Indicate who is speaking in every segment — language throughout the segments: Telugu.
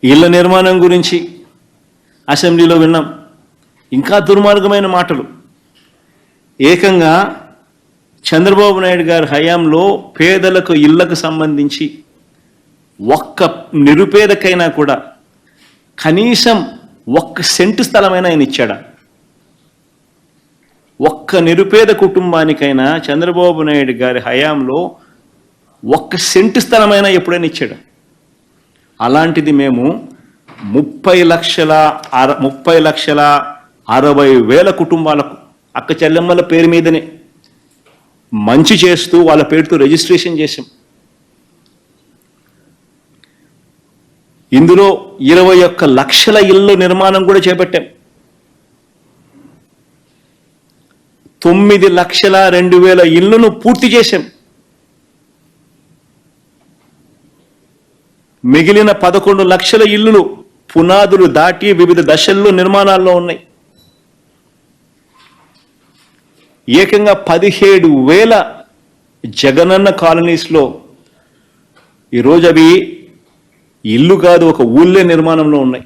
Speaker 1: ఇళ్ల నిర్మాణం గురించి అసెంబ్లీలో విన్నాం. ఇంకా దుర్మార్గమైన మాటలు. ఏకంగా చంద్రబాబు నాయుడు గారి హయాంలో పేదలకు ఇళ్లకు సంబంధించి ఒక్క నిరుపేదకైనా కూడా కనీసం 1 సెంటు స్థలమైనా ఆయన ఇచ్చాడా? ఒక్క నిరుపేద కుటుంబానికైనా చంద్రబాబు నాయుడు గారి హయాంలో 1 సెంటు స్థలమైనా ఎప్పుడైనా ఇచ్చాడా? అలాంటిది మేము 30,60,000 కుటుంబాలకు అక్క చెల్లెమ్మల పేరు మీదనే మంచి చేస్తూ వాళ్ళ పేరుతో రిజిస్ట్రేషన్ చేశాం. ఇందులో 21 లక్షల ఇళ్ళ నిర్మాణం కూడా చేపట్టాం. 9,02,000 ఇళ్లను పూర్తి చేశాం. మిగిలిన 11 లక్షల ఇళ్లు పునాదులు దాటి వివిధ దశల్లో నిర్మాణాల్లో ఉన్నాయి. ఏకంగా 17,000 జగనన్న కాలనీస్లో ఈరోజు అవి ఇల్లు కాదు, ఒక ఊళ్ళే నిర్మాణంలో ఉన్నాయి.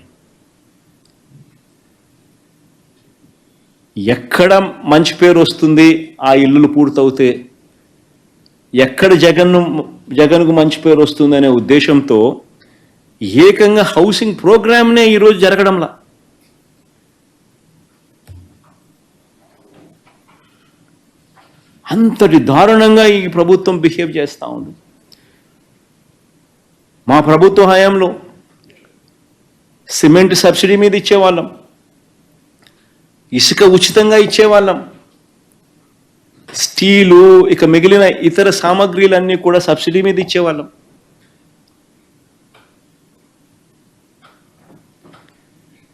Speaker 1: ఎక్కడ మంచి పేరు వస్తుంది ఆ ఇల్లులు పూర్తవుతే, ఎక్కడ జగన్కు మంచి పేరు వస్తుంది అనే ఉద్దేశంతో ఏకంగా హౌసింగ్ ప్రోగ్రామ్నే ఈరోజు జరగడంలా. అంతటి దారుణంగా ఈ ప్రభుత్వం బిహేవ్ చేస్తూ ఉంది. మా ప్రభుత్వ హయాంలో సిమెంట్ సబ్సిడీ మీద ఇచ్చేవాళ్ళం, ఇసుక ఉచితంగా ఇచ్చేవాళ్ళం, స్టీలు ఇక మిగిలిన ఇతర సామాగ్రిలన్నీ కూడా సబ్సిడీ మీద ఇచ్చేవాళ్ళం.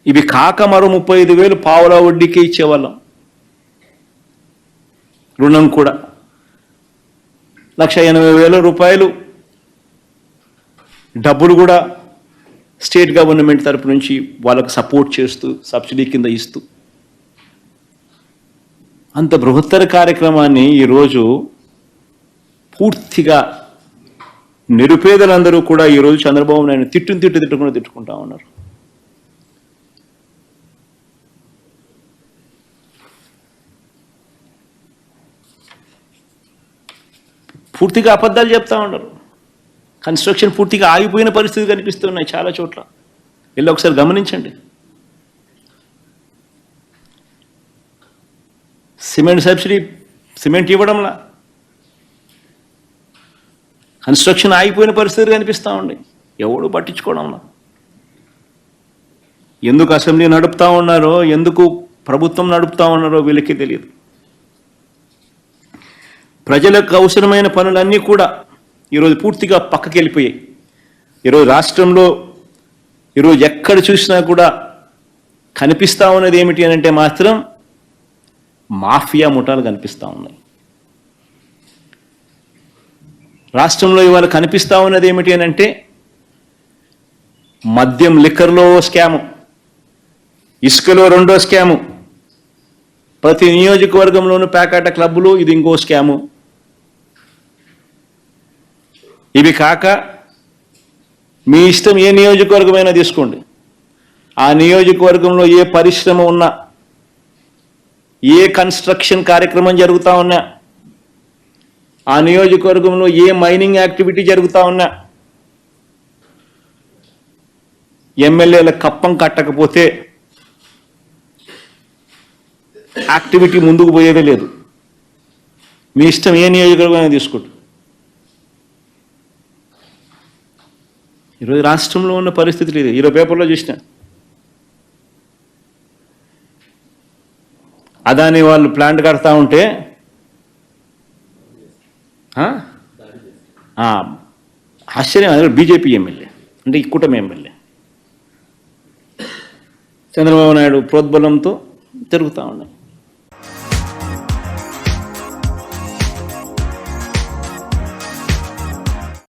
Speaker 1: ఇవి కాక మరో 35,000 పావలా వడ్డీకి ఇచ్చేవాళ్ళం. రుణం కూడా 1,80,000 రూపాయలు డబ్బులు కూడా స్టేట్ గవర్నమెంట్ తరపు నుంచి వాళ్ళకు సపోర్ట్ చేస్తూ సబ్సిడీ కింద ఇస్తూ అంత బృహత్తర కార్యక్రమాన్ని ఈరోజు పూర్తిగా నిరుపేదలందరూ కూడా ఈరోజు చంద్రబాబు నాయుడు తిట్టుకుంటా ఉన్నారు. పూర్తిగా అబద్ధాలు చెప్తా ఉన్నారు. కన్స్ట్రక్షన్ పూర్తిగా ఆగిపోయిన పరిస్థితి కనిపిస్తున్నాయి చాలా చోట్ల. వెళ్ళి ఒకసారి గమనించండి. సిమెంట్ సబ్సిడీ, సిమెంట్ ఇవ్వడంలా కన్స్ట్రక్షన్ ఆగిపోయిన పరిస్థితి కనిపిస్తూ ఉంది. ఎవడు పట్టించుకోవడంలా. ఎందుకు అసెంబ్లీ నడుపుతా ఉన్నారో, ఎందుకు ప్రభుత్వం నడుపుతా ఉన్నారో వీళ్ళకి తెలియదు. ప్రజలకు అవసరమైన పనులన్నీ కూడా ఈరోజు పూర్తిగా పక్కకి వెళ్ళిపోయాయి. ఈరోజు రాష్ట్రంలో ఈరోజు ఎక్కడ చూసినా కూడా కనిపిస్తూ ఉన్నది ఏమిటి అని అంటే మాత్రం మాఫియా ముఠాలు కనిపిస్తూ ఉన్నాయి. రాష్ట్రంలో ఇవాళ కనిపిస్తూ ఉన్నది ఏమిటి అని అంటే మద్యం లిక్కర్లో స్కాము, ఇసుకలో 2వ స్కాము, ప్రతి నియోజకవర్గంలోనూ ప్యాకాట క్లబ్బులు, ఇది ఇంకో స్కాము. ఇవి కాక మీ ఇష్టం ఏ నియోజకవర్గమైనా తీసుకోండి, ఆ నియోజకవర్గంలో ఏ పరిశ్రమ ఉన్నా, ఏ కన్స్ట్రక్షన్ కార్యక్రమం జరుగుతూ ఉన్నా, ఆ నియోజకవర్గంలో ఏ మైనింగ్ యాక్టివిటీ జరుగుతూ ఉన్నా, ఎమ్మెల్యేల కప్పం కట్టకపోతే యాక్టివిటీ ముందుకు పోయేదే లేదు. మీ ఇష్టం ఏ నియోజకవర్గమైనా తీసుకోండి. ఈరోజు రాష్ట్రంలో ఉన్న పరిస్థితి లేదు. ఈరోజు పేపర్లో చూసిన అదాని వాళ్ళు ప్లాంట్ కడతా ఉంటే ఆశ్చర్యం. బీజేపీ ఎమ్మెల్యే అంటే ఈ కూటమి ఎమ్మెల్యే చంద్రబాబు నాయుడు ప్రోద్బలంతో జరుగుతూ ఉన్నాయి.